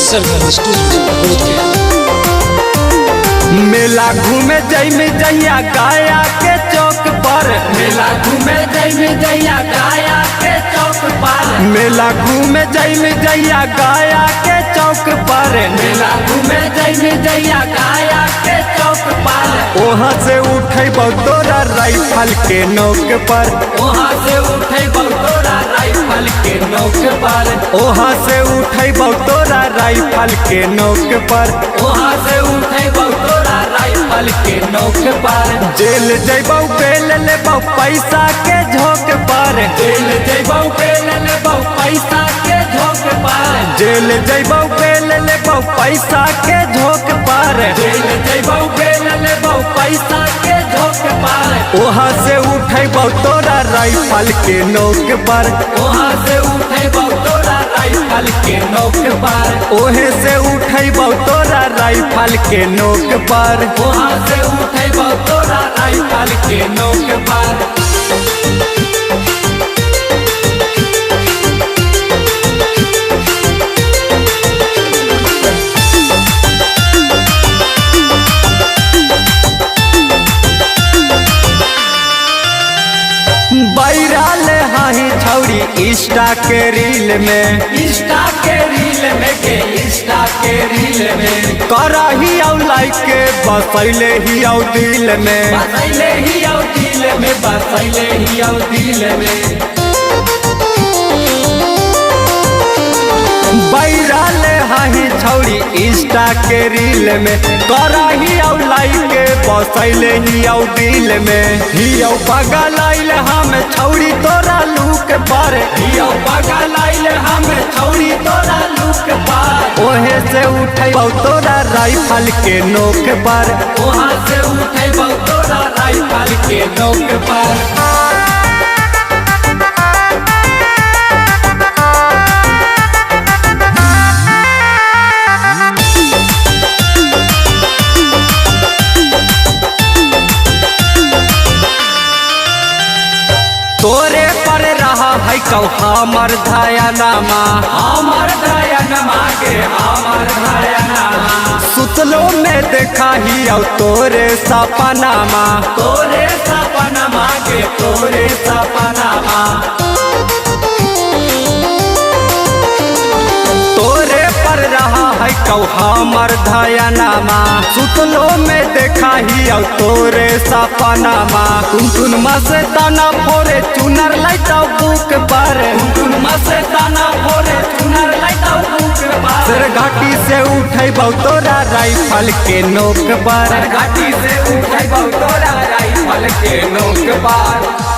सरकार स्टूडियो मेला घूमे जाई में जैया गाया के चौक पर, मेला घूमे जाई में जैया गाया के चौक पर, मेला घूमे जाई में जैया गाया के चौक पर, मेला घूमे जाई में जैया गाया के चौक पर, वहाँ से उठे तोरा राइफल के नोक पर, वहाँ से उठे तोरा राइफल के नोक पर, वहाँ से उठे तोरा राइफल के नोक पर, वहाँ से उठे तोरा राइफल के नोक पर, जेल जैबौ बेल लेबौ पैसा के झोंक पर, जेल जैबौ बेल लेबौ पैसा के झोंक पर, जेल जैबौ बेल लेबौ पैसा के झोंक पर, जेल जैबौ बेल लेबौ पैसा के झोंक पर, वहाँ से उठे तोरा राइफल के नोक पर, वहाँ से उठे तोरा राइफल के नोक पर, ओहे से उठे तोरा राइफल के नोक पर, वहाँ से उठे तोरा राइफल के नोक पर। बैराल हाही छौरी इंस्टा के रील में, इंस्टा के रील में के इंस्टा के रील में करही औ लाइक के बसैले ही औ दिल में, बसैले ही औ दिल में, बसैले ही औ दिल में बैराल हाही छौरी इंस्टा के रील में, करही औ लाइक के बसैले ही औ दिल में, ही औ पागल आइल हम छौरी तोरा लूक पर, हियो पागल आइल हम छौरी तोरा लूक पर, ओहे से उठे तोरा राइफल के नोक पर, वहाँ से उठे तोरा राइफल के नोक पर। तोरे पर रहा है कौ हमर धयनमा, हमर दयनमा के हमर दयनमा, सुतलो में देखा ही औ तोरे सपनामा, तोरे सपनमा के तोरे सपनामा, तोरे पर रहा है कौ हमर धयनमा, सुतलो में देखा ही औ तोरे सपनामा, टुन से दाना फोरे चुनर लैता बुक पर, टुन से दाना फोरे चुनर लैता बुक पर, सर घाटी से उठे तोरा राइफल के नोक पर, घाटी से उठे तोरा राइफल के नोक पर।